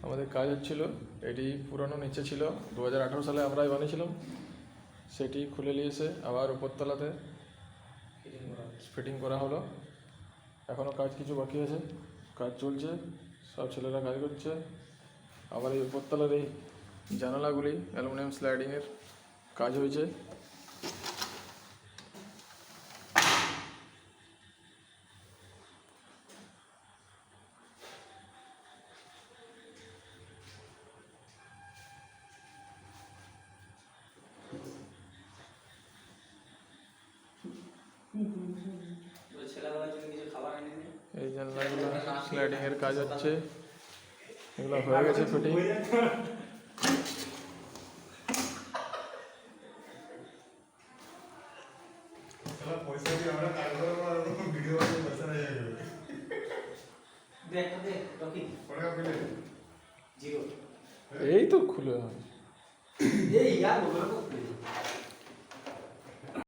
আমাদের কাজ হচ্ছিল, এটি পুরনো নিচে ছিল, 2018 সালে আমরাই বানিয়েছিলাম। সেটি খুলে নিয়েছে আবার উপরতলাতে ফিটিং করা হলো। এখনও কাজ কিছু বাকি আছে, কাজ চলছে, সব ছেলেরা কাজ করছে। আবার এই উপরতলার এই জানালাগুলি অ্যালুমিনিয়াম স্লাইডিংয়ের কাজ হয়েছে। এই জানলাগুলো স্লাইডিংয়ের কাজ হচ্ছে, এগুলো হয়ে গেছে ফিটিং। এই তো খুলে